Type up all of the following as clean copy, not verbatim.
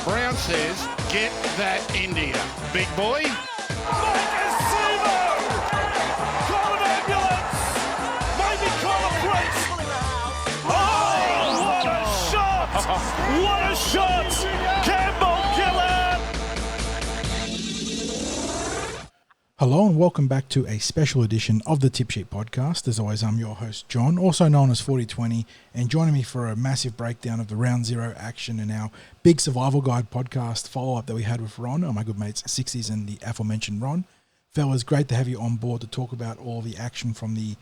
Brown says, get that India. Big boy. Call an ambulance! Maybe call a priest! Oh, what a shot! What a shot! Campbell Gillard! Hello and welcome back to a special edition of the Tip Sheet Podcast. As always, I'm your host, John, also known as 4020, and joining me for a massive breakdown of the Round Zero action in our big Survival Guide podcast follow-up that we had with Ron, my good mates Sixties and the aforementioned Ron. Fellas, great to have you on board to talk about all the action from the,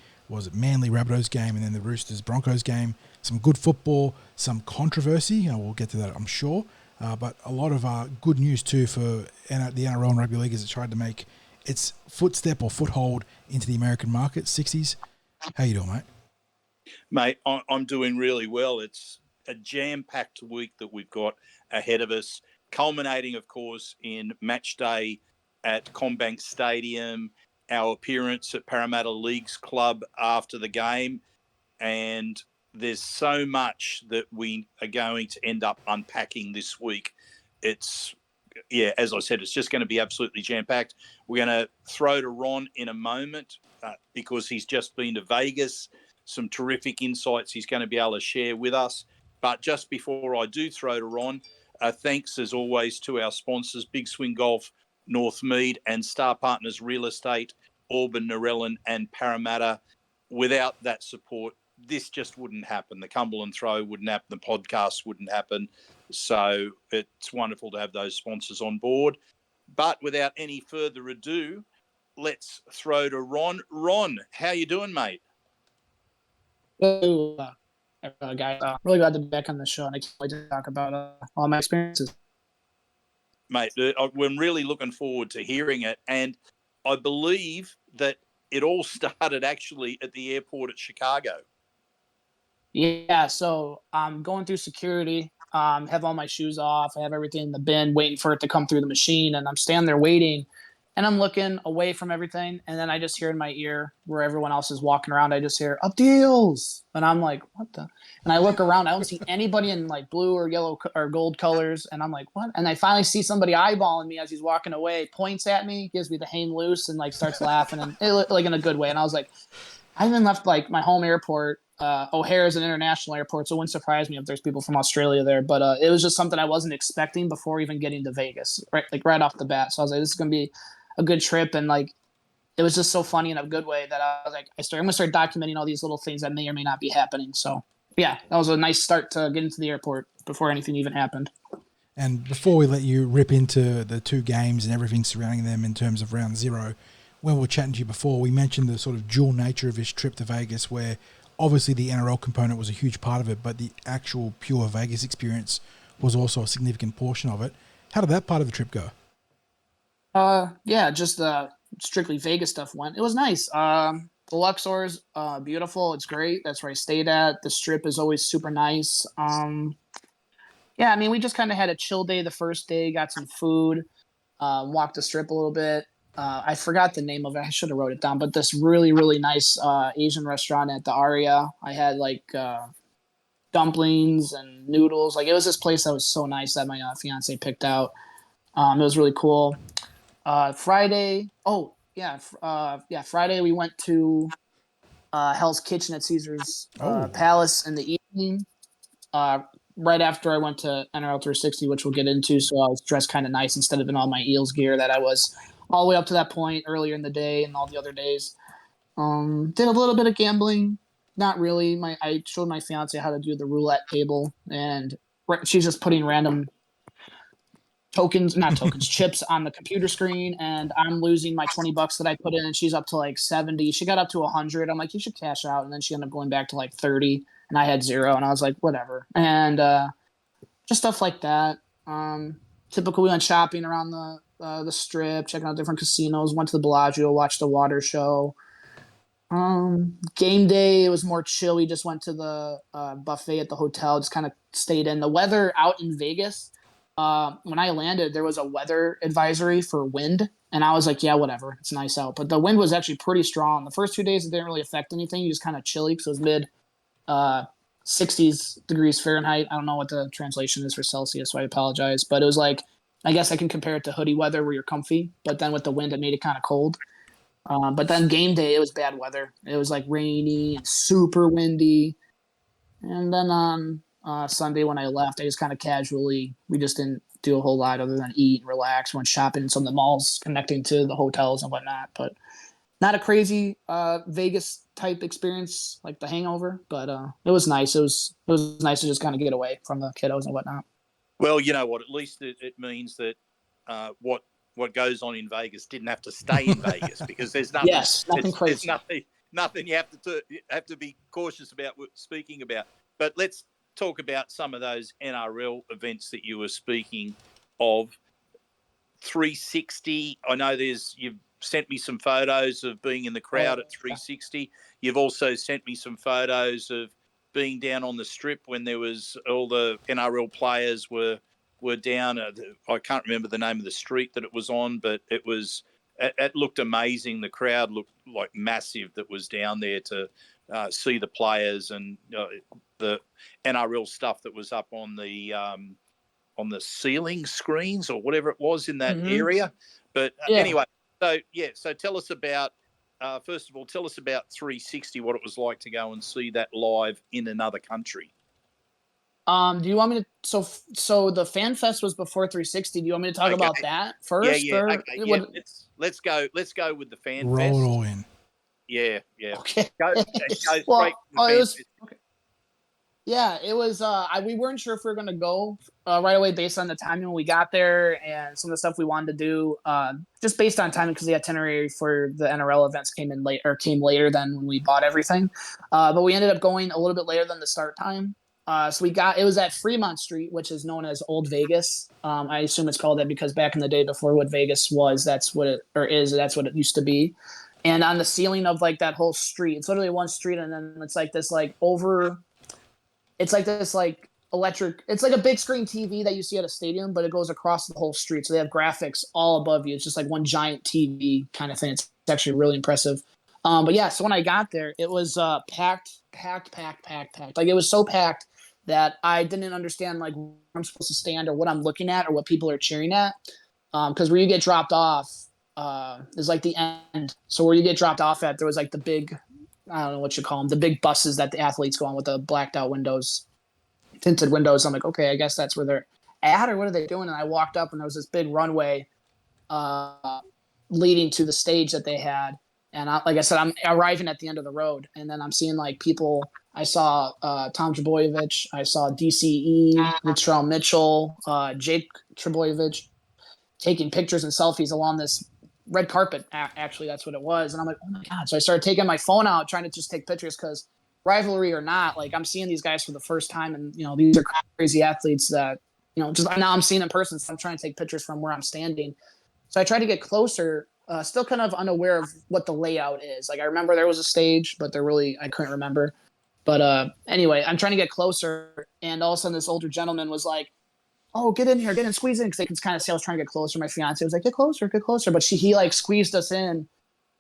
Manly Rabbitohs game and then the Roosters Broncos game. Some good football, some controversy, we'll get to that I'm sure, but a lot of good news too for the NRL and Rugby League as it tried to make its footstep or foothold into the American market. Sixties, how you doing, mate? Mate, I'm doing really well. It's a jam-packed week that we've got ahead of us, culminating, of course, in match day at CommBank Stadium, our appearance at Parramatta Leagues Club after the game, and there's so much that we are going to end up unpacking this week. As I said, it's just going to be absolutely jam-packed. We're going to throw to Ron in a moment because he's just been to Vegas. Some terrific insights he's going to be able to share with us. But just before I do throw to Ron, thanks as always to our sponsors, Big Swing Golf, Northmead, and Star Partners Real Estate, Auburn, Narellan, and Parramatta. Without that support, this just wouldn't happen. The Cumberland Throw wouldn't happen. The podcast wouldn't happen. So it's wonderful to have those sponsors on board. But without any further ado, let's throw to Ron. Ron, how you doing, mate? Hello, guys. Really glad to be back on the show, and I can't wait to talk about all my experiences. Mate, we're really looking forward to hearing it. And I believe that it all started actually at the airport at Chicago. Yeah, so I'm going through security. Have all my shoes off. I have everything in the bin, waiting for it to come through the machine. And I'm standing there waiting, and I'm looking away from everything. And then I just hear in my ear where everyone else is walking around, I just hear, up deals. And I'm like, what the? And I look around. I don't see anybody in like blue or yellow or gold colors. And I'm like, what? And I finally see somebody eyeballing me as he's walking away, points at me, gives me the hang loose, and like starts laughing, and like in a good way. And I was like, I even left like my home airport. O'Hare is an international airport, so it wouldn't surprise me if there's people from Australia there. But it was just something I wasn't expecting before even getting to Vegas, right off the bat. So I was like, this is gonna be a good trip, and like it was just so funny in a good way that I was like, I'm gonna start documenting all these little things that may or may not be happening. So yeah, that was a nice start to get into the airport before anything even happened. And before we let you rip into the two games and everything surrounding them in terms of Round Zero, when we were chatting to you before, we mentioned the sort of dual nature of this trip to Vegas, where obviously the NRL component was a huge part of it, but the actual pure Vegas experience was also a significant portion of it. How did that part of the trip go? Just strictly Vegas stuff went. It was nice. The Luxor's beautiful. It's great. That's where I stayed at. The Strip is always super nice. We just kind of had a chill day the first day, got some food, walked the Strip a little bit. I forgot the name of it. I should have wrote it down, but this really, really nice Asian restaurant at the Aria. I had like dumplings and noodles. Like it was this place that was so nice that my fiance picked out. It was really cool. Friday we went to Hell's Kitchen at Caesar's Palace in the evening. Right after I went to NRL 360, which we'll get into, so I was dressed kind of nice instead of in all my Eels gear that I was all the way up to that point earlier in the day and all the other days. Did a little bit of gambling. Not really. I showed my fiance how to do the roulette table, and she's just putting random chips on the computer screen, and I'm losing my $20 that I put in, and she's up to like 70. She got up to 100. I'm like, you should cash out. And then she ended up going back to like 30, and I had 0, and I was like, whatever. And just stuff like that. Typically, we went shopping around the Strip, checking out different casinos, went to the Bellagio, watched the water show. Game day, it was more chill. We just went to the buffet at the hotel, just kind of stayed in. The weather out in Vegas, when I landed, there was a weather advisory for wind, and I was like, yeah, whatever, it's nice out. But the wind was actually pretty strong. The first 2 days, it didn't really affect anything. You just kind of chilly because it was 60s degrees Fahrenheit. I don't know what the translation is for Celsius, so I apologize. But it was like, I guess I can compare it to hoodie weather where you're comfy, but then with the wind, it made it kind of cold. But then game day, it was bad weather. It was like rainy and super windy. And then on Sunday when I left, I just kind of casually, we just didn't do a whole lot other than eat and relax. Went shopping in some of the malls connecting to the hotels and whatnot. But not a crazy Vegas type experience like the Hangover, but it was nice. It was nice to just kind of get away from the kiddos and whatnot. Well, you know what? At least it means that what goes on in Vegas didn't have to stay in Vegas, because there's nothing. Yes, nothing crazy. There's nothing you have to be cautious about speaking about. But let's talk about some of those NRL events that you were speaking of. 360. I know you've sent me some photos of being in the crowd at 360. You've also sent me some photos of being down on the strip when there was all the NRL players were down. I can't remember the name of the street that it was on, but it looked amazing. The crowd looked like massive that was down there to see the players, and the NRL stuff that was up on the ceiling screens or whatever it was in that area. But anyway, so tell us about, first of all, tell us about 360, what it was like to go and see that live in another country. Do you want me to? So the Fan Fest was before 360. Do you want me to talk about that first? Yeah. Okay. Yeah. Let's go with the Fan Fest. Roll it all in. Yeah. Okay. Go straight well, to it was. Okay. Yeah, it was. We weren't sure if we were going to go right away based on the timing when we got there and some of the stuff we wanted to do. Just based on timing, because the itinerary for the NRL events came later than when we bought everything. But we ended up going a little bit later than the start time. So it was at Fremont Street, which is known as Old Vegas. I assume it's called that because back in the day, before what Vegas was, that's what it used to be. And on the ceiling of like that whole street, it's literally one street, and then it's like this electric. It's like a big screen TV that you see at a stadium, but it goes across the whole street. So they have graphics all above you. It's just like one giant TV kind of thing. It's actually really impressive. But yeah, so when I got there, it was packed. Like it was so packed that I didn't understand like where I'm supposed to stand or what I'm looking at or what people are cheering at. Because where you get dropped off is like the end. So where you get dropped off at, there was like the big, I don't know what you call them, the big buses that the athletes go on with the blacked out windows, tinted windows. I'm like, okay, I guess that's where they're at, or what are they doing? And I walked up and there was this big runway leading to the stage that they had. And like I said, I'm arriving at the end of the road, and then I'm seeing like people. I saw Tom Trbojevic, I saw DCE, Latrell Mitchell, Jake Trbojevic taking pictures and selfies along this red carpet. Actually, that's what it was. And I'm like, oh my God. So I started taking my phone out, trying to just take pictures, because rivalry or not, like I'm seeing these guys for the first time, and these are crazy athletes that just now I'm seeing in person. So I'm trying to take pictures from where I'm standing. So I tried to get closer. Still kind of unaware of what the layout is. Like I remember there was a stage, but I couldn't remember. But anyway, I'm trying to get closer, and all of a sudden this older gentleman was like, "Oh, get in here, get in, squeeze in," because they can kind of see I was trying to get closer. My fiance was like, "Get closer, get closer," but he like squeezed us in,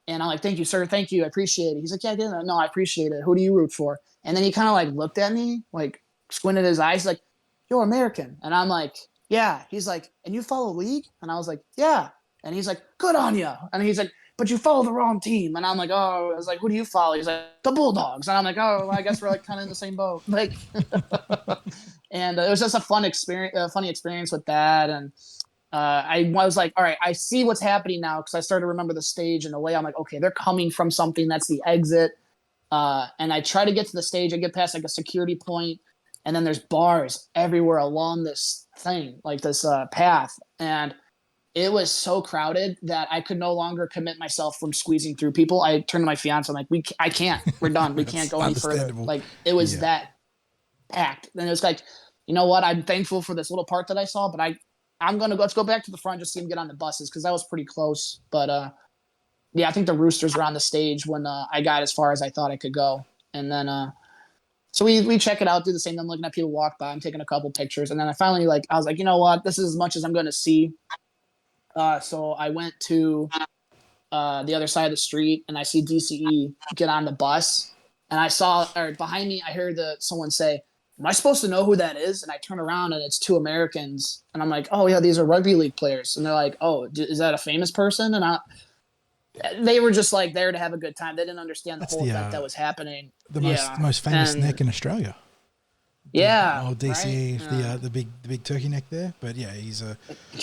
and I'm like, "Thank you, sir, thank you, I appreciate it." He's like, "Yeah, get in." No, I appreciate it. Who do you root for? And then he kind of like looked at me, like squinted his eyes, like, "You're American," and I'm like, "Yeah." He's like, "And you follow league?" And I was like, "Yeah." And he's like, "Good on you." And he's like, "But you follow the wrong team." And I'm like, "Oh," I was like, "Who do you follow?" He's like, "The Bulldogs." And I'm like, "Oh, well, I guess we're like kind of in the same boat." Like, and it was just a funny experience with that. And I was like, all right, I see what's happening now, because I started to remember the stage and the way. I'm like, okay, they're coming from something. That's the exit. And I try to get to the stage. I get past like a security point, and then there's bars everywhere along this thing, like this path. And it was so crowded that I could no longer commit myself from squeezing through people. I turned to my fiance. I'm like, I can't. We're done. We can't go any further. Like it was that packed. And it was like, you know what? I'm thankful for this little part that I saw, but I'm gonna go. Let's go back to the front, just see him get on the buses, because that was pretty close. But yeah, I think the Roosters were on the stage when I got as far as I thought I could go, and then so we check it out, do the same. I'm looking at people walk by. I'm taking a couple pictures, and then I was like, you know what? This is as much as I'm gonna see. So I went to the other side of the street, and I see DCE get on the bus, and I saw, or behind me, I heard someone say, "Am I supposed to know who that is?" And I turn around and it's two Americans, and I'm like, "Oh yeah, these are rugby league players." And they're like, "Oh, is that a famous person?" And they were just like there to have a good time. They didn't understand the That's whole event that was happening. the most famous And neck in Australia. yeah, Old DC, right? Yeah. the big turkey neck there. But yeah, he's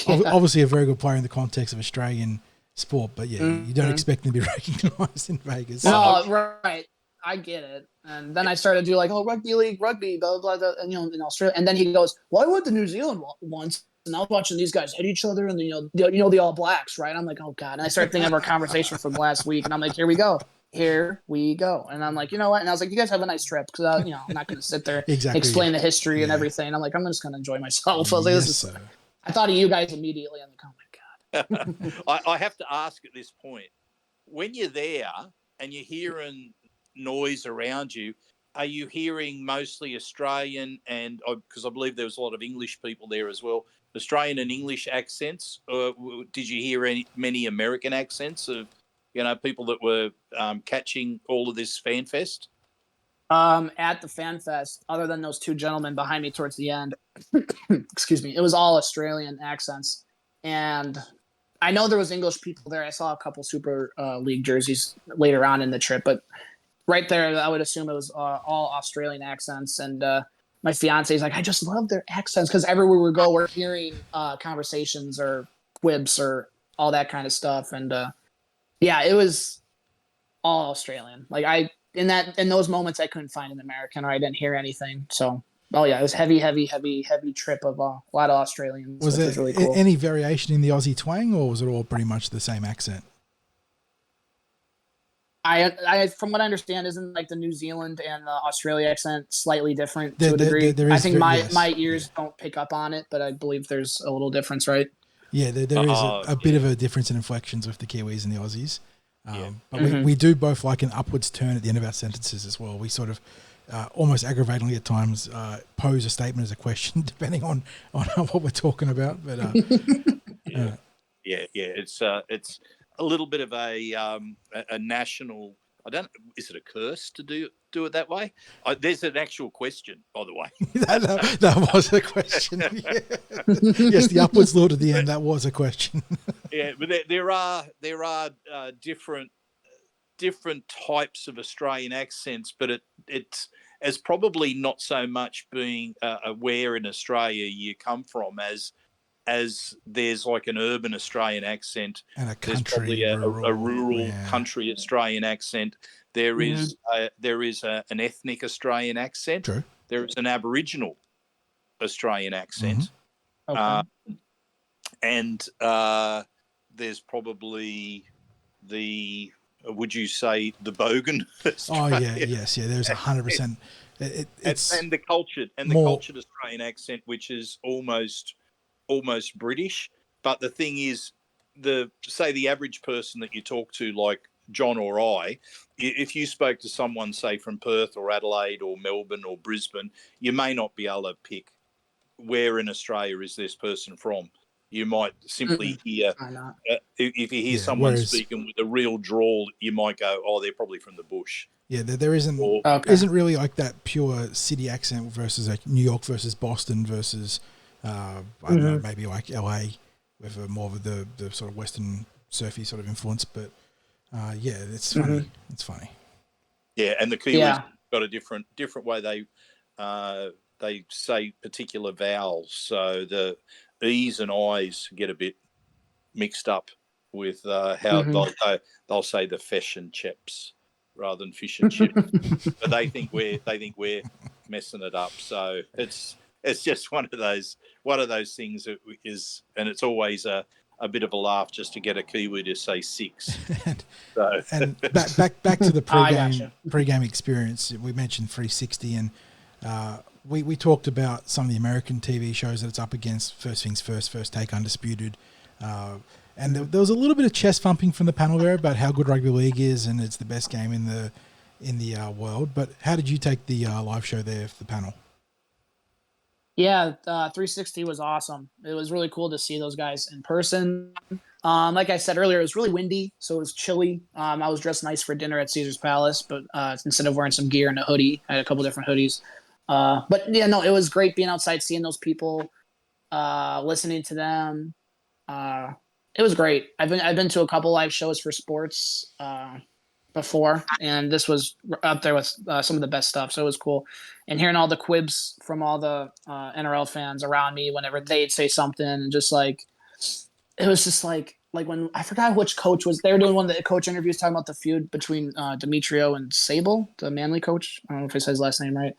obviously a very good player in the context of Australian sport. But yeah, you don't expect him to be recognised in Vegas. No, right. I get it. And then I started to do like, oh, rugby league, rugby, blah, blah, blah, and, in Australia. And then he goes, well, I went to New Zealand once, and I was watching these guys hit each other, and, the All Blacks, right? I'm like, oh, God. And I started thinking of our conversation from last week, and I'm like, here we go. Here we go. And I'm like, you know what? And I was like, you guys have a nice trip, because, I'm not going to sit there explain the history and everything. And I'm like, I'm just going to enjoy myself. I was like, I thought of you guys immediately. I'm like, oh, my God. I have to ask at this point, when you're there and you're hearing noise around you, are you hearing mostly Australian and because I believe there was a lot of English people there as well, Australian and English accents, or did you hear many American accents of people that were catching all of this fan fest? At the fan fest, other than those two gentlemen behind me towards the end, excuse me, it was all Australian accents. And I know there was English people there. I saw a couple Super League jerseys later on in the trip, but right there, I would assume it was all Australian accents. And my fiance is like, I just love their accents, because everywhere we go, we're hearing conversations or quibs or all that kind of stuff. And yeah, it was all Australian. Like in those moments, I couldn't find an American, or I didn't hear anything. So, oh yeah, it was heavy trip of a lot of Australians. Was there really cool. Any variation in the Aussie twang, or was it all pretty much the same accent? I from what I understand, isn't like the New Zealand and the Australia accent slightly different to a degree? I think my ears don't pick up on it, but I believe there's a little difference, right? Yeah, there is a bit of a difference in inflections with the Kiwis and the Aussies. But Mm-hmm. we do both like an upwards turn at the end of our sentences as well. We sort of almost aggravatingly at times pose a statement as a question, depending on what we're talking about. But yeah, it's a little bit of a national. I don't. Is it a curse to do it that way? There's an actual question, by the way. that was a question. Yeah. Yes, the upwards lord at the end. That was a question. Yeah, but there are different types of Australian accents, but it's as probably not so much being where in Australia you come from as there's like an urban Australian accent, and there's probably a rural country Australian accent. There is an ethnic Australian accent. True. There is an Aboriginal Australian accent. Okay. And there's probably would you say the Bogan Australian? Oh yeah, yes, yeah. There's 100%. It's and the cultured Australian accent, which is almost British. But the thing is, the average person that you talk to, like John or I, if you spoke to someone, say from Perth or Adelaide or Melbourne or Brisbane, you may not be able to pick where in Australia is this person from. You might simply hear, if you hear someone speaking with a real drawl, you might go, oh, they're probably from the bush. Yeah, there isn't really like that pure city accent versus like New York versus Boston versus I don't know, maybe like LA with more of the sort of Western surfy sort of influence. But yeah, it's funny. It's funny. Yeah, and the Kiwis got a different way they say particular vowels. So the E's and I's get a bit mixed up with how they'll say the fish and chips rather than fish and chips. But they think we're messing it up. So it's just one of those things that is, and it's always a bit of a laugh just to get a Kiwi to say six. And back to the pre-game experience. We mentioned 360, and we talked about some of the American TV shows that it's up against. First Things First Take, Undisputed, and there was a little bit of chest thumping from the panel there about how good rugby league is, and it's the best game in the world. But how did you take the live show there for the panel? Yeah, 360 was awesome. It was really cool to see those guys in person. Like I said earlier, it was really windy, so it was chilly. I was dressed nice for dinner at Caesar's Palace, but instead of wearing some gear and a hoodie, I had a couple different hoodies. But yeah, no, it was great being outside, seeing those people, listening to them. It was great. I've been to a couple live shows for sports before, and this was up there with some of the best stuff. So it was cool, and hearing all the quibs from all the NRL fans around me whenever they'd say something, and just like it was just like when I forgot which coach was they were doing one of the coach interviews talking about the feud between Demetrio and Sable, the Manly coach. I don't know if he says his last name right.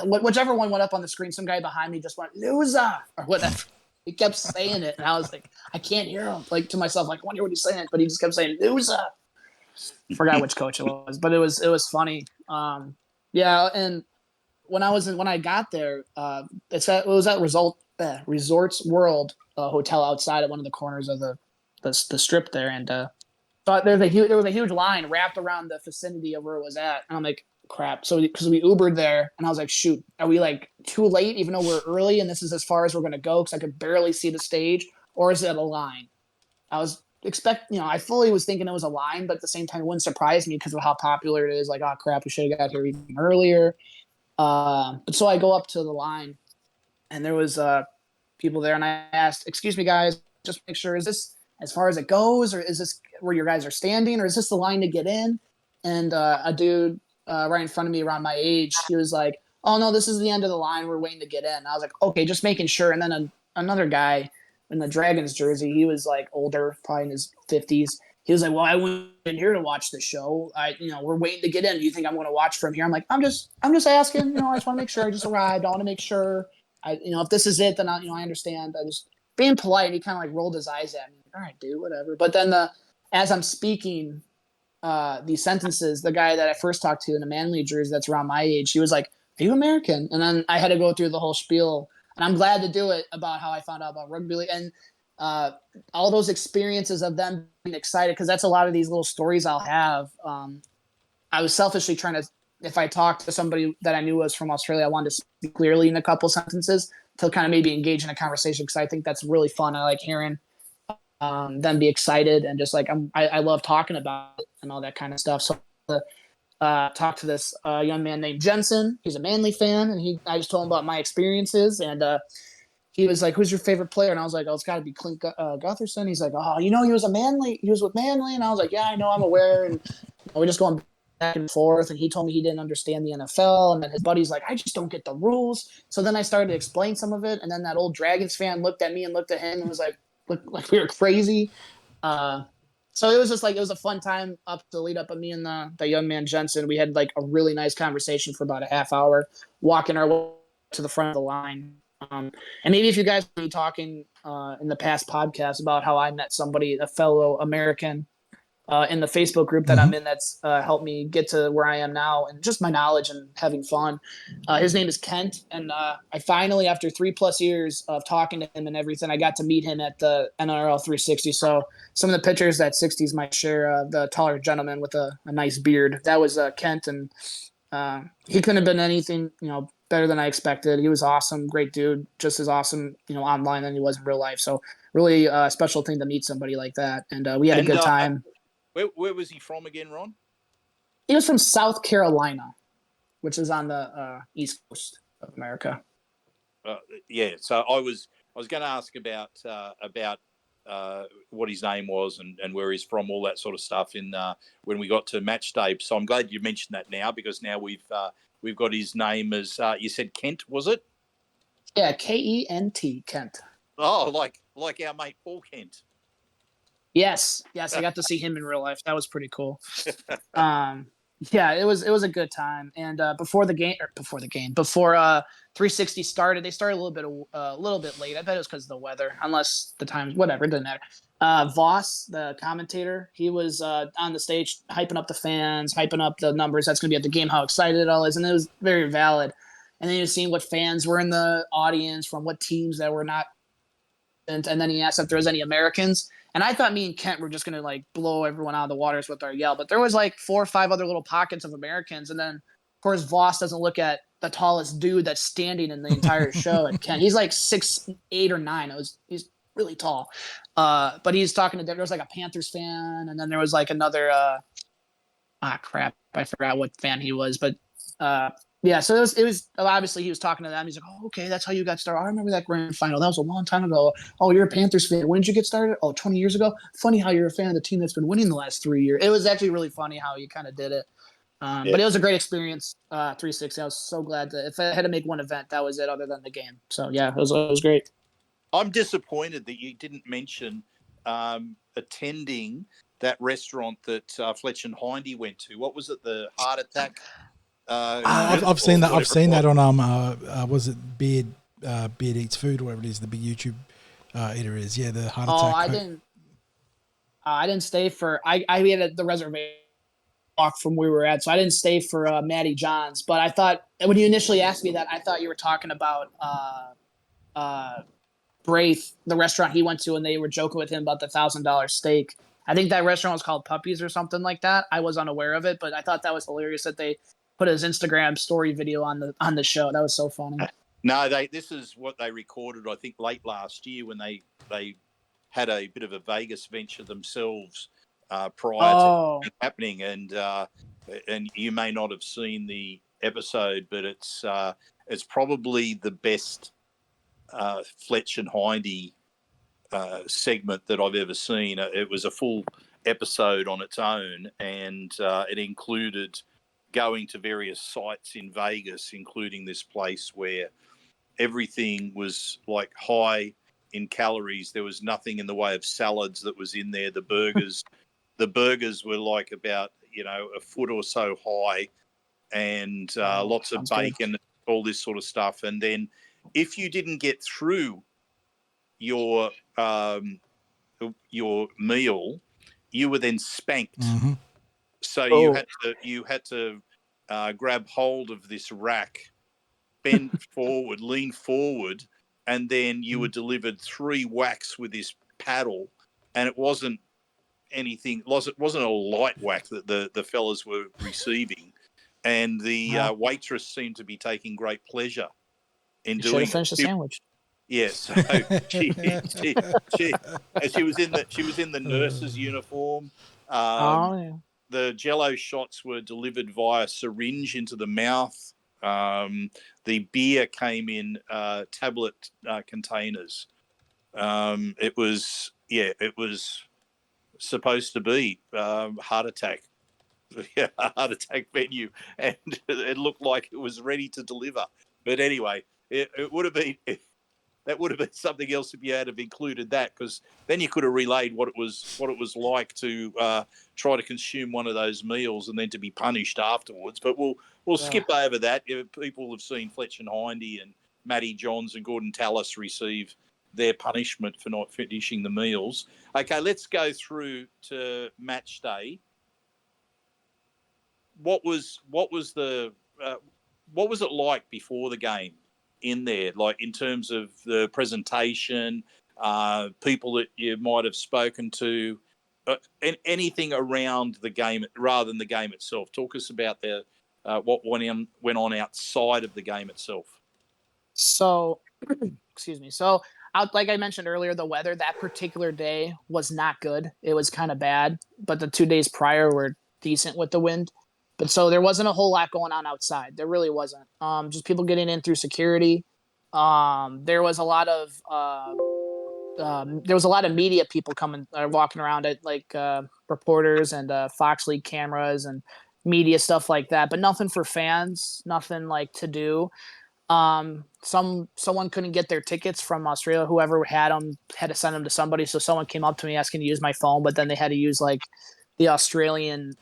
Whichever one went up on the screen, some guy behind me just went loser or whatever. He kept saying it, and I was like, I can't hear him. Like to myself, like I wonder what he's saying, but he just kept saying loser. Forgot which coach it was, but it was funny. Yeah, and when I got there, it was at Resorts World hotel outside at one of the corners of the strip there, and but there was a huge line wrapped around the vicinity of where it was at, and I'm like, crap. So because we Ubered there, and I was like, shoot, are we like too late even though we're early and this is as far as we're gonna go because I could barely see the stage, or is it a line? I was I fully was thinking it was a line, but at the same time it wouldn't surprise me because of how popular it is. Like, oh crap, we should have got here even earlier. But so I go up to the line, and there was people there, and I asked, "Excuse me, guys, just make sure, is this as far as it goes, or is this where your guys are standing, or is this the line to get in?" And a dude right in front of me, around my age, he was like, "Oh no, this is the end of the line. We're waiting to get in." And I was like, "Okay, just making sure." And then another guy in the Dragons jersey, he was like older, probably in his 50s. He was like, "Well, I went in here to watch the show. We're waiting to get in. Do you think I'm going to watch from here?" I'm like, I'm just asking. I just want to make sure. I just arrived. I want to make sure. If this is it, then I understand. I just being polite. And he kind of like rolled his eyes at me. Like, all right, dude, whatever. But then as I'm speaking these sentences, the guy that I first talked to in a Manly jersey that's around my age, he was like, "Are you American?" And then I had to go through the whole spiel, and I'm glad to do it about how I found out about rugby league and all those experiences of them being excited, because that's a lot of these little stories I'll have. I was selfishly trying to, if I talked to somebody that I knew was from Australia, I wanted to speak clearly in a couple sentences to kind of maybe engage in a conversation, because I think that's really fun. I like hearing them be excited, and just like I love talking about it and all that kind of stuff. So talked to this young man named Jensen. He's a Manly fan, and I just told him about my experiences, and he was like, "Who's your favorite player?" And I was like, "Oh, it's got to be Clint Gutherson." He's like, "Oh, he was he was with Manly," and I was like, "Yeah, I know, I'm aware." And we're just going back and forth, and he told me he didn't understand the NFL, and then his buddy's like, "I just don't get the rules." So then I started to explain some of it, and then that old Dragons fan looked at me and looked at him and was like we were crazy. So it was just like, it was a fun time up to lead up of me and the young man Jensen. We had like a really nice conversation for about a half hour, walking our way to the front of the line. And maybe if you guys were talking in the past podcast about how I met somebody, a fellow American, in the Facebook group that I'm in, that's helped me get to where I am now, and just my knowledge and having fun. His name is Kent, and I finally, after 3+ years of talking to him and everything, I got to meet him at the NRL 360. So some of the pictures that Sixties might share, the taller gentleman with a nice beard, that was Kent, and he couldn't have been anything better than I expected. He was awesome, great dude, just as awesome online than he was in real life. So really a special thing to meet somebody like that, and we had a good time. Where was he from again, Ron? He was from South Carolina, which is on the East Coast of America. Yeah. So I was going to ask about what his name was and where he's from, all that sort of stuff when we got to match day. So I'm glad you mentioned that now, because now we've got his name as you said, Kent, was it? Yeah, Kent, Kent. Oh, like our mate Paul Kent. Yes, I got to see him in real life. That was pretty cool. Yeah, it was a good time. And before 360 started, they started a little bit late. I bet it was because of the weather, unless the time, whatever, it doesn't matter. Voss, the commentator, he was on the stage hyping up the fans, hyping up the numbers that's going to be at the game, how excited it all is, and it was very valid. And then you're seeing what fans were in the audience from what teams that were not. And then he asked if there was any Americans. And I thought me and Kent were just going to like blow everyone out of the waters with our yell. But there was like 4 or 5 other little pockets of Americans. And then, of course, Voss doesn't look at the tallest dude that's standing in the entire show at Kent. He's like 6'8" or 9". He's really tall. But he's talking to, there was like a Panthers fan, and then there was like another, crap, I forgot what fan he was, but yeah, so it was obviously he was talking to them. He's like, oh, okay, that's how you got started. I remember that grand final. That was a long time ago. Oh, you're a Panthers fan. When did you get started? Oh, 20 years ago. Funny how you're a fan of the team that's been winning the last 3 years. It was actually really funny how you kind of did it. But it was a great experience. 360. I was so glad that if I had to make one event, that was it, other than the game. So yeah, it was great. I'm disappointed that you didn't mention attending that restaurant that Fletch and Hindy went to. What was it? The Heart Attack. I've seen that. I've seen that on was it Beard Eats Food, or whatever it is, the big YouTube eater is. Yeah, the Heart Attack. I didn't stay for. I had the reservation walk from where we were at, so I didn't stay for Matty John's. But I thought when you initially asked me that, I thought you were talking about Braith, the restaurant he went to, and they were joking with him about the $1,000 steak. I think that restaurant was called Puppies or something like that. I was unaware of it, but I thought that was hilarious that they put his Instagram story video on the show. That was so funny. No, this is what they recorded, I think, late last year when they had a bit of a Vegas venture themselves prior to happening, and you may not have seen the episode, but it's probably the best Fletch and Hindy segment that I've ever seen. It was a full episode on its own, and it included going to various sites in Vegas, including this place where everything was like high in calories. There was nothing in the way of salads that was in there. The burgers were like about, a foot or so high, and lots of bacon, all this sort of stuff. And then if you didn't get through your meal, you were then spanked. Mm-hmm. So you had to grab hold of this rack, bend forward, lean forward, and then you were delivered 3 whacks with this paddle, and it wasn't anything. It wasn't a light whack that the fellas were receiving, and the waitress seemed to be taking great pleasure in doing. Should have finished the sandwich. Yes, she was in the nurse's uniform. The Jello shots were delivered via syringe into the mouth. The beer came in tablet containers. It was supposed to be heart attack venue, and it looked like it was ready to deliver. But anyway, it would have been. That would have been something else if you had have included that, because then you could have relayed what it was like to try to consume one of those meals and then to be punished afterwards. But we'll skip over that. People have seen Fletch and Hindy and Matty Johns and Gordon Tallis receive their punishment for not finishing the meals. Okay, let's go through to match day. What was it like before the game in there, like in terms of the presentation, people that you might have spoken to, anything around the game rather than the game itself? Talk us about what went on outside of the game itself. So, excuse me. So, like I mentioned earlier, the weather that particular day was not good. It was kind of bad, but the 2 days prior were decent with the wind. But so there wasn't a whole lot going on outside. There really wasn't. Just people getting in through security. There was a lot of media people walking around it, like reporters and Fox League cameras and media stuff like that. But nothing for fans. Nothing like to do. Someone couldn't get their tickets from Australia. Whoever had them had to send them to somebody. So someone came up to me asking to use my phone, but then they had to use like the Australian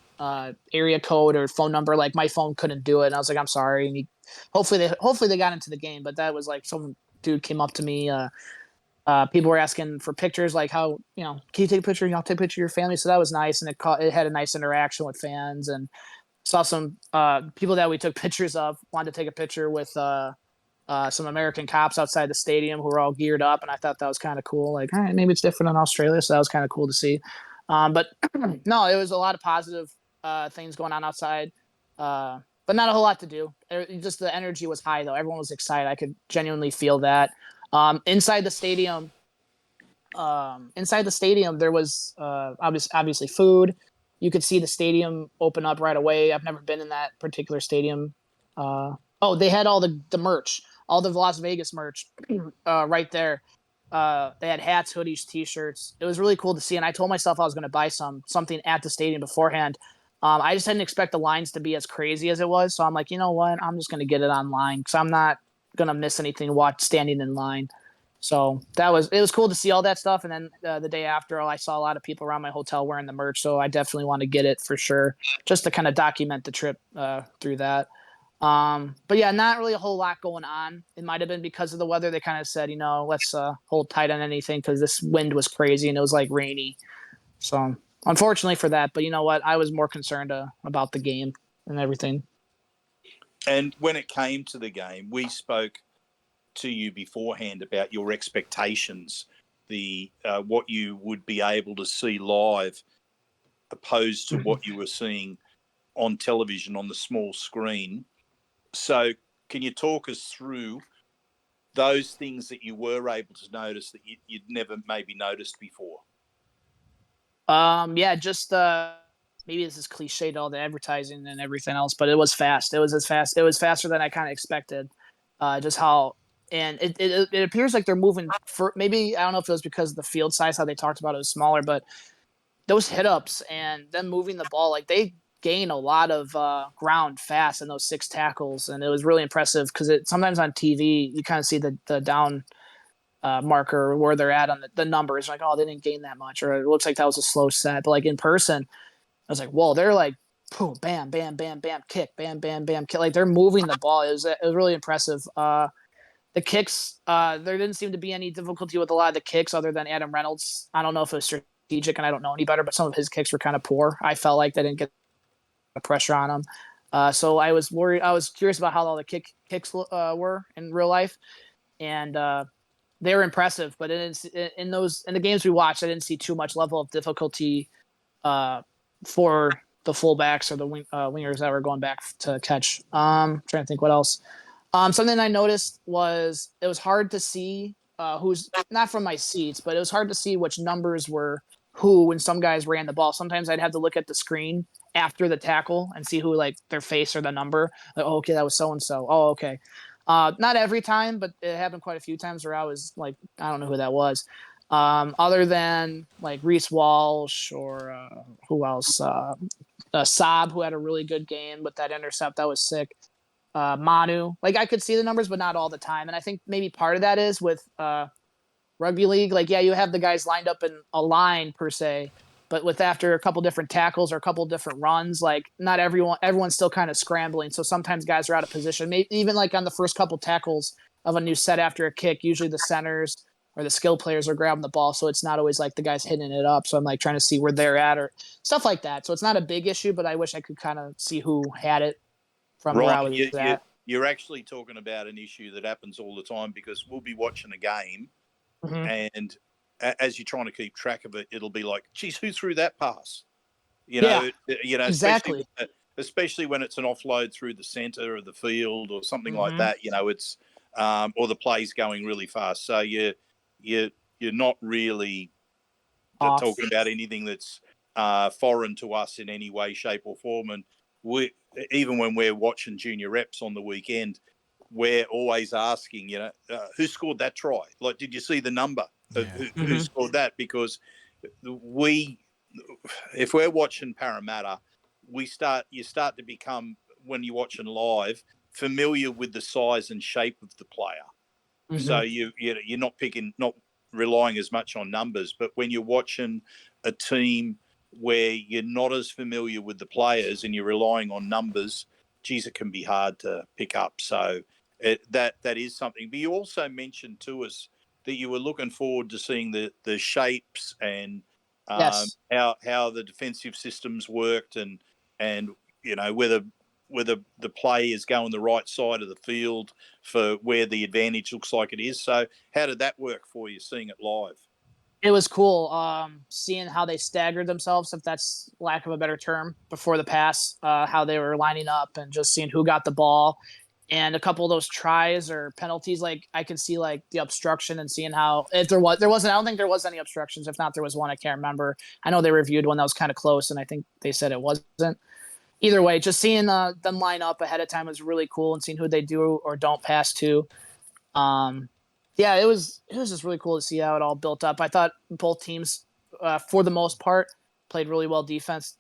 area code or phone number. Like my phone couldn't do it, and I was like, I'm sorry. And hopefully they got into the game, but that was like some dude came up to me. People were asking for pictures, like how, can you take a picture? I'll take a picture of your family. So that was nice, and it had a nice interaction with fans, and saw some people that we took pictures of wanted to take a picture with some American cops outside the stadium who were all geared up, and I thought that was kind of cool. Like, all right, maybe it's different in Australia, so that was kind of cool to see. But no, it was a lot of positive things going on outside, but not a whole lot to do. Just the energy was high, though. Everyone was excited. I could genuinely feel that. Inside the stadium, inside the stadium, there was obviously food. You could see the stadium open up right away. I've never been in that particular stadium. They had all the merch, all the Las Vegas merch right there. They had hats, hoodies, T-shirts. It was really cool to see, and I told myself I was going to buy something at the stadium beforehand. I just didn't expect the lines to be as crazy as it was, so I'm like, you know what? I'm just going to get it online because I'm not going to miss anything standing in line. So it was cool to see all that stuff. And then the day after, I saw a lot of people around my hotel wearing the merch. So I definitely want to get it for sure, just to kind of document the trip through that. But yeah, not really a whole lot going on. It might have been because of the weather. They kind of said, let's hold tight on anything because this wind was crazy and it was like rainy. So unfortunately for that, but you know what? I was more concerned about the game and everything. And when it came to the game, we spoke to you beforehand about your expectations, the what you would be able to see live opposed to what you were seeing on television on the small screen. So can you talk us through those things that you were able to notice that you'd never maybe noticed before? Yeah, just maybe this is cliched, all the advertising and everything else, but it was fast. It was fast. It was faster than I kind of expected. Just how, and it appears like they're moving for maybe, I don't know if it was because of the field size, how they talked about it was smaller, but those hit ups and them moving the ball, like they gain a lot of ground fast in those 6 tackles, and it was really impressive because sometimes on TV you kind of see the down marker where they're at on the numbers, like, oh, they didn't gain that much, or it looks like that was a slow set. But like in person, I was like, whoa, they're like, boom, bam, bam, bam, bam, kick, bam, bam, bam, kick. Like they're moving the ball. It was really impressive. The kicks, there didn't seem to be any difficulty with a lot of the kicks other than Adam Reynolds. I don't know if it was strategic and I don't know any better, but some of his kicks were kind of poor. I felt like they didn't get the pressure on them. So I was worried. I was curious about how all the kicks were in real life. And they were impressive, but in the games we watched, I didn't see too much level of difficulty for the fullbacks or the wingers that were going back to catch. Trying to think what else. Something I noticed was it was hard to see who's not from my seats, but it was hard to see which numbers were who when some guys ran the ball. Sometimes I'd have to look at the screen after the tackle and see who, like, their face or the number. Like, oh, okay, that was so and so. Oh, okay. Not every time, but it happened quite a few times where I was like, I don't know who that was. Other than like Reese Walsh or who else? Saab, who had a really good game with that intercept. That was sick. Manu, like I could see the numbers, but not all the time. And I think maybe part of that is with rugby league. Like, yeah, you have the guys lined up in a line per se, but with after a couple different tackles or a couple different runs, like not everyone's still kind of scrambling. So sometimes guys are out of position. Maybe even like on the first couple tackles of a new set after a kick, usually the centers or the skill players are grabbing the ball. So it's not always like the guys hitting it up. So I'm like trying to see where they're at or stuff like that. So it's not a big issue, but I wish I could kind of see who had it from where I was at. You're actually talking about an issue that happens all the time because we'll be watching a game and as you're trying to keep track of it, it'll be like, geez, who threw that pass? Exactly. Especially when it's an offload through the center of the field or something like that, it's or the play's going really fast. So you're not really talking about anything that's foreign to us in any way, shape or form. And even when we're watching junior reps on the weekend, we're always asking, who scored that try? Like, did you see the number of who scored that? Because if we're watching Parramatta, you start to become, when you're watching live, familiar with the size and shape of the player. So you're not relying as much on numbers. But when you're watching a team where you're not as familiar with the players and you're relying on numbers, geez, it can be hard to pick up. So that is something. But you also mentioned to us that you were looking forward to seeing the shapes and how the defensive systems worked and whether the play is going the right side of the field for where the advantage looks like it is. So how did that work for you, seeing it live? It was cool seeing how they staggered themselves, if that's lack of a better term, before the pass, how they were lining up and just seeing who got the ball. And a couple of those tries or penalties, like I can see like the obstruction and seeing how if there wasn't, I don't think there was any obstructions. If not, there was one. I can't remember. I know they reviewed one that was kind of close, and I think they said it wasn't. Either way, just seeing them line up ahead of time was really cool, and seeing who they do or don't pass to. Yeah, it was just really cool to see how it all built up. I thought both teams, for the most part, played really well defense.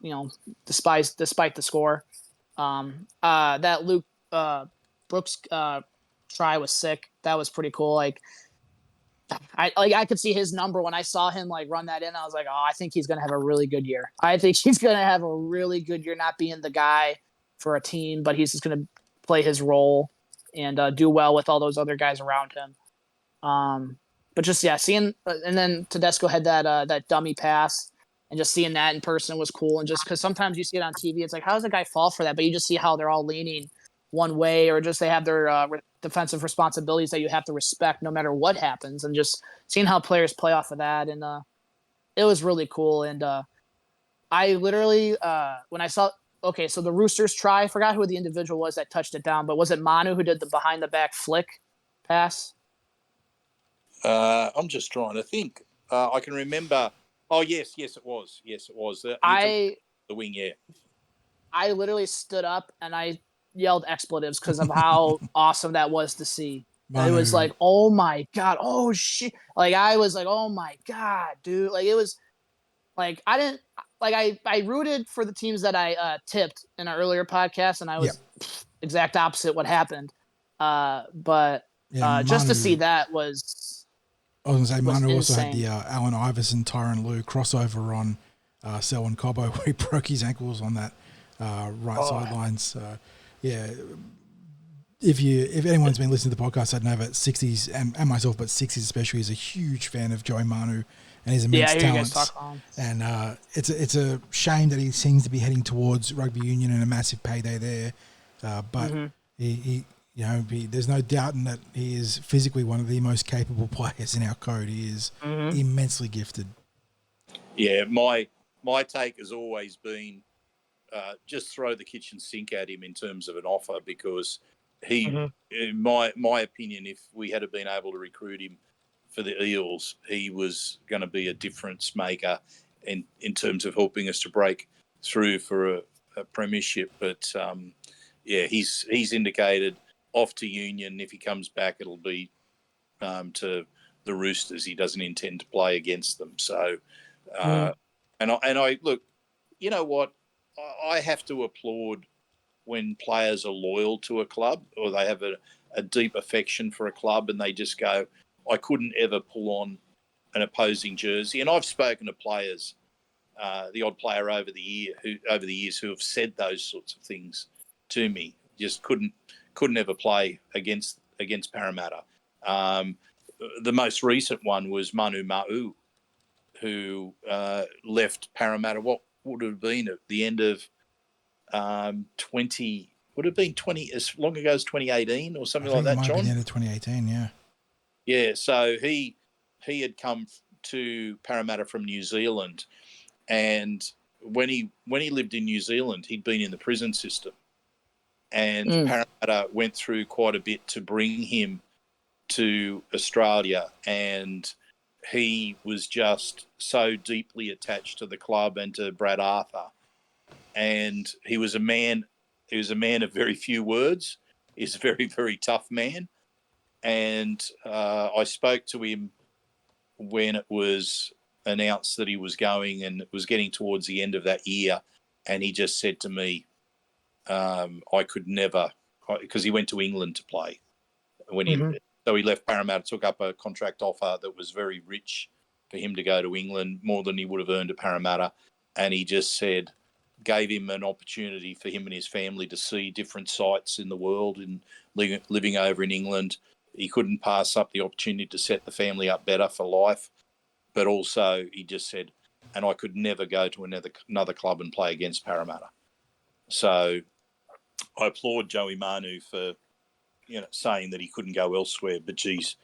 Despite the score. That Luke Brooks try was sick. That was pretty cool. I could see his number when I saw him run that in. I was like, oh, I think he's gonna have a really good year. I think he's gonna have a really good year, not being the guy for a team, but he's just gonna play his role and do well with all those other guys around him. But just seeing and then Tedesco had that dummy pass, and just seeing that in person was cool. And just because sometimes you see it on TV, it's like, how does a guy fall for that? But you just see how they're all leaning one way, or just they have their defensive responsibilities that you have to respect no matter what happens. And just seeing how players play off of that, and it was really cool. And I literally when I saw so the Roosters try, I forgot who the individual was that touched it down, but was it Manu who did the behind the back flick pass? I'm just trying to think. I can remember. Oh, yes, it was. Yes, it was. The wing, yeah. I literally stood up and I yelled expletives because of how awesome that was to see. It was like, oh my God, oh shit. I was like, oh my God, dude. It was I didn't I rooted for the teams that I tipped in our earlier podcast, and I was exact opposite what happened. But just to see that was. I was going to say, Manu also had insane. the Allen Iverson, Tyronn Lue crossover on Selwyn Cobbo, where he broke his ankles on that right sideline. So, yeah, if anyone's been listening to the podcast, I'd know that 60s and myself, but 60s especially, is a huge fan of Joey Manu and his immense talents. And it's a shame that he seems to be heading towards rugby union and a massive payday there. But he there's no doubting that he is physically one of the most capable players in our code. He is immensely gifted. Yeah, my take has always been just throw the kitchen sink at him in terms of an offer, because he, in my opinion, if we had been able to recruit him for the Eels, he was going to be a difference maker in terms of helping us to break through for a premiership. But he's indicated off to Union. If he comes back, it'll be to the Roosters. He doesn't intend to play against them. So, and I look, you know what? I have to applaud when players are loyal to a club, or they have a deep affection for a club, and they just go, I couldn't ever pull on an opposing jersey. And I've spoken to players, the odd player over the years who have said those sorts of things to me. Just couldn't ever play against Parramatta. The most recent one was Manu Ma'u, who left Parramatta. What would it have been at the end of 20? Would it have been 20 as long ago as 2018 or something like that, John? The end of 2018, yeah. Yeah, so he had come to Parramatta from New Zealand, and when he lived in New Zealand, he'd been in the prison system. And Parramatta went through quite a bit to bring him to Australia, and he was just so deeply attached to the club and to Brad Arthur. And he was a man of very few words. He's a very, very tough man. And I spoke to him when it was announced that he was going, and it was getting towards the end of that year. And he just said to me, I could never, because he went to England to play. So he left Parramatta, took up a contract offer that was very rich for him to go to England, more than he would have earned at Parramatta. And he just said, gave him an opportunity for him and his family to see different sites in the world and living over in England. He couldn't pass up the opportunity to set the family up better for life. But also he just said, and I could never go to another club and play against Parramatta. So I applaud Joey Manu for, saying that he couldn't go elsewhere. But geez,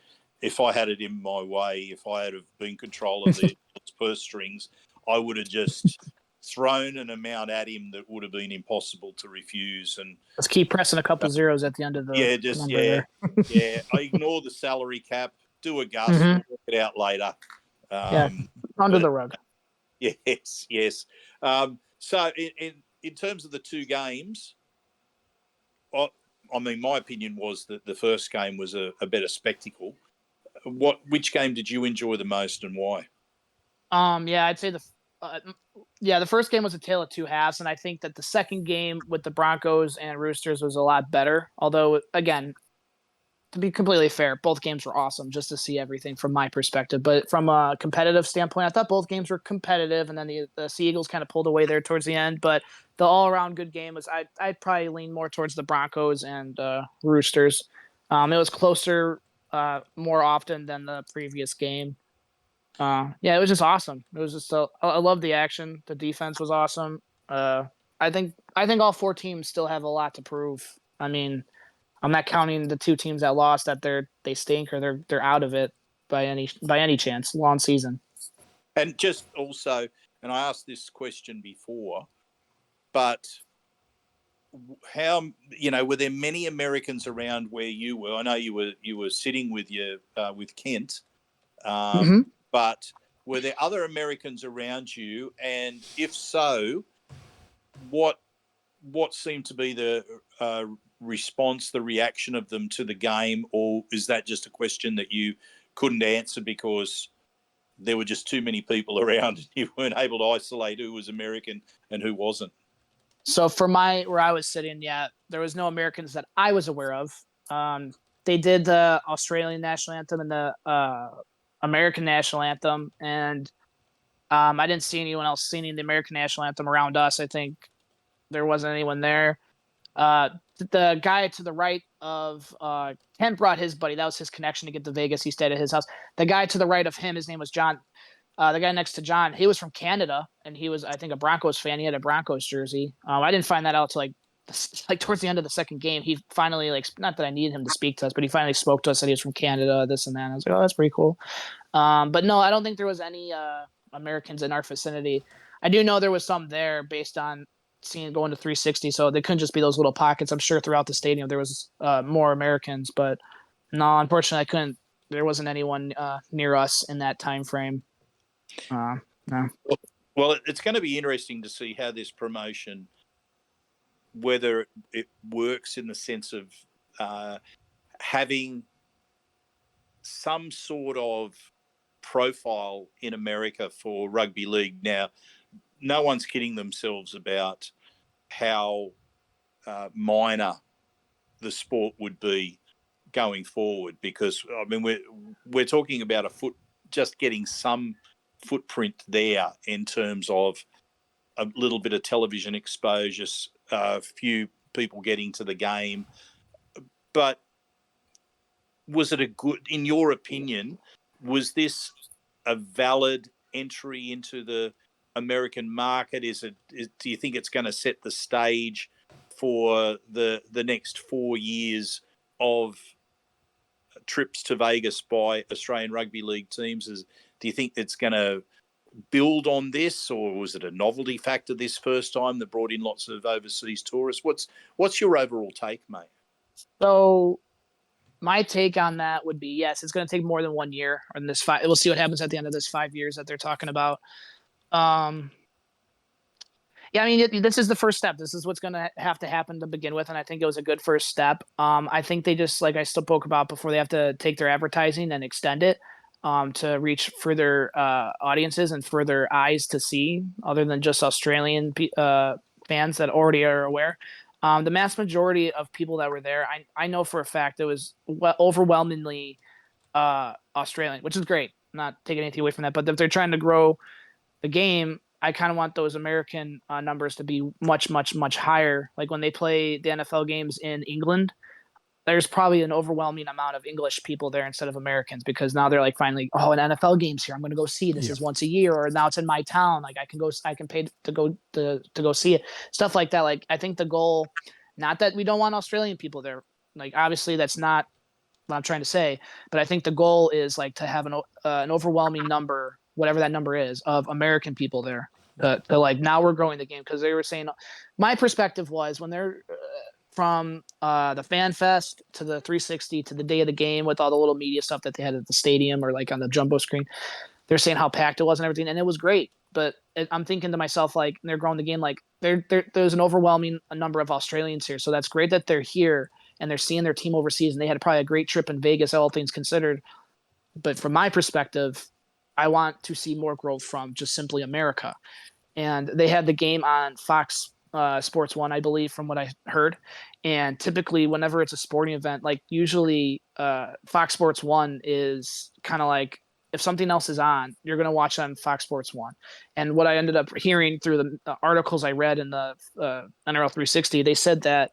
if I had it in my way, if I had been control of the purse strings, I would have just thrown an amount at him that would have been impossible to refuse. And Let's keep pressing a couple zeros at the end of the number there. I ignore the salary cap, do a Gus, Mhm. we'll work it out later. Under the rug. Yes. So in terms of the two games, I mean, my opinion was that the first game was a better spectacle. Which game did you enjoy the most and why? I'd say the first game was a tale of two halves, and I think that the second game with the Broncos and Roosters was a lot better. Although, again, to be completely fair, both games were awesome just to see everything from my perspective. But from a competitive standpoint, I thought both games were competitive, and then the Sea Eagles kind of pulled away there towards the end. But the all-around good game was I'd probably lean more towards the Broncos and Roosters. It was closer more often than the previous game. It was just awesome. It was just I love the action. The defense was awesome. I think all four teams still have a lot to prove. I mean, I'm not counting the two teams that lost that they stink or they're out of it by any chance. Long season. And just also, and I asked this question before, but how were there many Americans around where you were? I know you were sitting with Kent, but were there other Americans around you? And if so, what seemed to be the response, the reaction of them to the game, or is that just a question that you couldn't answer because there were just too many people around and you weren't able to isolate who was American and who wasn't? So for where I was sitting, there was no Americans that I was aware of. They did the Australian national anthem and the American national anthem, and I didn't see anyone else singing the American national anthem around us. I think there wasn't anyone there. The guy to the right of Kent brought his buddy. That was his connection to get to Vegas. He stayed at his house. The guy to the right of him, his name was John. The guy next to John, he was from Canada, and he was, I think, a Broncos fan. He had a Broncos jersey. I didn't find that out till like towards the end of the second game. He finally, not that I needed him to speak to us, but he finally spoke to us, said he was from Canada, this and that. And I was like, oh, that's pretty cool. But no, I don't think there was any Americans in our vicinity. I do know there was some there based on seeing going to 360, so they couldn't just be those little pockets. I'm sure throughout the stadium there was more Americans, but no, unfortunately, there wasn't anyone near us in that time frame. No. Well, it's going to be interesting to see how this promotion, whether it works in the sense of having some sort of profile in America for rugby league. Now, no one's kidding themselves about how minor the sport would be going forward, because I mean we're talking about just getting some footprint there in terms of a little bit of television exposure, a few people getting to the game. But was it in your opinion, was this a valid entry into the American market? Do you think it's going to set the stage for the next 4 years of trips to Vegas by Australian rugby league teams? Do you think it's going to build on this, or was it a novelty factor this first time that brought in lots of overseas tourists? What's your overall take, mate? So my take on that would be, yes, it's going to take more than 1 year. And we'll see what happens at the end of this 5 years that they're talking about. I mean, this is the first step. This is what's going to have to happen to begin with, and I think it was a good first step. I think they just, like I spoke about before, they have to take their advertising and extend it to reach further audiences and further eyes to see, other than just Australian fans that already are aware. The mass majority of people that were there, I know for a fact it was overwhelmingly Australian, which is great. I'm not taking anything away from that, but if they're trying to grow the game, I kind of want those American numbers to be much, much, much higher. Like when they play the NFL games in England, there's probably an overwhelming amount of English people there instead of Americans, because now they're like, finally, an NFL game's here. I'm going to go see this. Is once a year, or now it's in my town. Like I can pay to go see it. Stuff like that. Like I think the goal, not that we don't want Australian people there. Like obviously that's not what I'm trying to say, but I think the goal is like to have an overwhelming number, whatever that number is, of American people there. to like now we're growing the game because they were saying my perspective was when they're from the fan fest to the 360 to the day of the game with all the little media stuff that they had at the stadium or like on the jumbo screen, they're saying how packed it was and everything, and it was great. But I'm thinking to myself, like, they're growing the game, like there's an overwhelming number of Australians here, so that's great that they're here and they're seeing their team overseas, and they had probably a great trip in Vegas, all things considered. But from my perspective, I want to see more growth from just simply America. And they had the game on Fox Sports 1, I believe, from what I heard. And typically, whenever it's a sporting event, like usually Fox Sports 1 is kind of like if something else is on, you're going to watch on Fox Sports 1. And what I ended up hearing through the articles I read in the NRL 360, they said that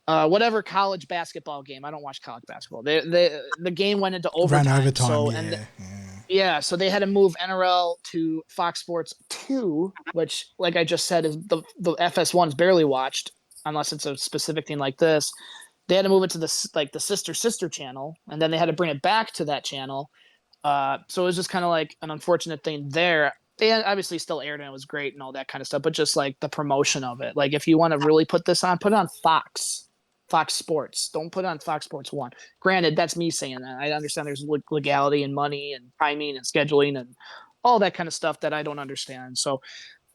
whatever college basketball game, I don't watch college basketball. The game went into overtime. Ran overtime, so, yeah. and yeah, so they had to move NRL to Fox Sports 2, which, like I just said, is the FS1 is barely watched unless it's a specific thing like this. They had to move it to the sister channel, and then they had to bring it back to that channel. So it was just kind of like an unfortunate thing there. They obviously still aired and it was great and all that kind of stuff, but just like the promotion of it. Like if you want to really put this on, put it on Fox Sports. Don't put it on Fox Sports 1. Granted, that's me saying that. I understand there's legality and money and timing and scheduling and all that kind of stuff that I don't understand. So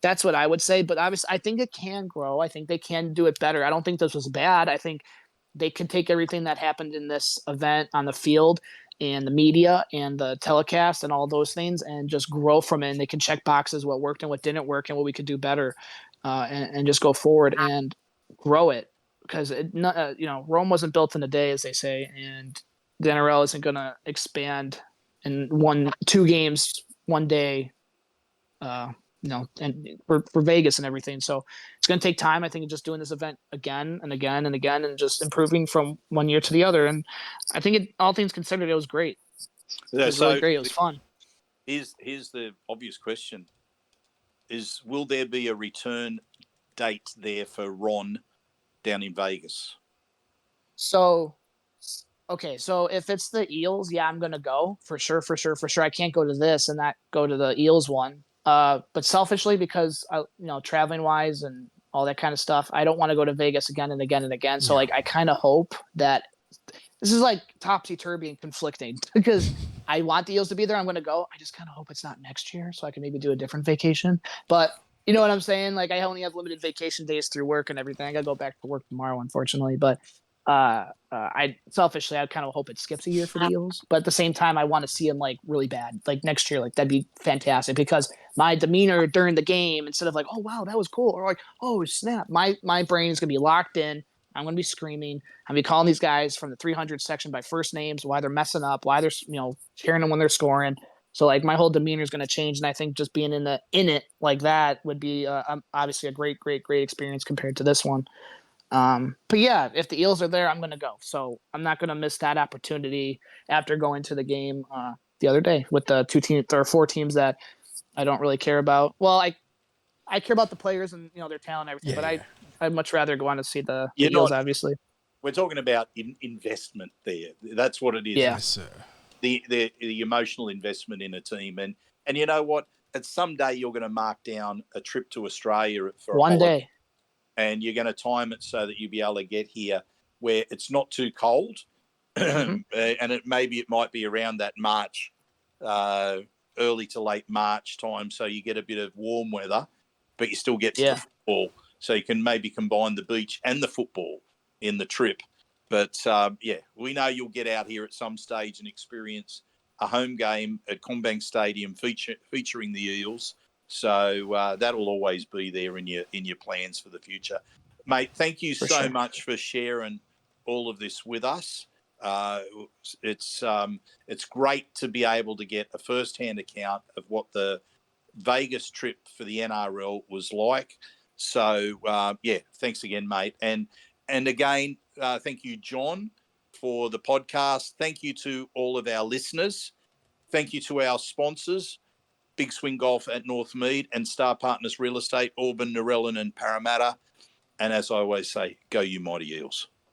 that's what I would say. But obviously, I think it can grow. I think they can do it better. I don't think this was bad. I think they can take everything that happened in this event on the field and the media and the telecast and all those things and just grow from it. And they can check boxes, what worked and what didn't work and what we could do better and just go forward and grow it. Because Rome wasn't built in a day, as they say, and the NRL isn't going to expand in 2 games one day. And for Vegas and everything. So it's going to take time. I think just doing this event again and again and again and just improving from one year to the other. And I think all things considered, it was great. It was really great. It was fun. Here's the obvious question: will there be a return date there for Ron down in Vegas? So if it's the Eels, yeah, I'm going to go for sure. I can't go to this and not go to the Eels one. But selfishly, because traveling wise and all that kind of stuff, I don't want to go to Vegas again and again and again. So like, I kind of hope that this is like topsy-turvy and conflicting because I want the Eels to be there. I'm going to go. I just kind of hope it's not next year so I can maybe do a different vacation. But you know what I'm saying? Like I only have limited vacation days through work and everything. I got to go back to work tomorrow, unfortunately. But I kind of hope it skips a year for the Eels, but at the same time, I want to see them like really bad, like next year, like that'd be fantastic because my demeanor during the game, instead of like, oh wow, that was cool, or like, oh snap, my brain's gonna be locked in. I'm gonna be screaming. I'm gonna be calling these guys from the 300 section by first names, why they're messing up, why they're cheering them when they're scoring. So like my whole demeanor is gonna change, and I think just being in it like that would be obviously a great experience compared to this one. But yeah, if the Eels are there, I'm going to go. So I'm not going to miss that opportunity after going to the game the other day with the 4 teams that I don't really care about. Well, I care about the players and their talent and everything, but I'd much rather go on to see the Eels, obviously. We're talking about investment there. That's what it is. Yeah. Yes, sir. The emotional investment in a team. And you know what? At some day you're going to mark down a trip to Australia for one day. And you're going to time it so that you'll be able to get here where it's not too cold. And it might be around that March, early to late March time. So you get a bit of warm weather, but you still get to the football. So you can maybe combine the beach and the football in the trip. But we know you'll get out here at some stage and experience a home game at CommBank Stadium featuring the Eels. So that will always be there in your plans for the future. Mate, thank you so much for sharing all of this with us. It's great to be able to get a first-hand account of what the Vegas trip for the NRL was like. So, thanks again, mate. And again, thank you, John, for the podcast. Thank you to all of our listeners. Thank you to our sponsors, Big Swing Golf at Northmead and Star Partners Real Estate, Auburn, Narellan and Parramatta. And as I always say, go you mighty Eels.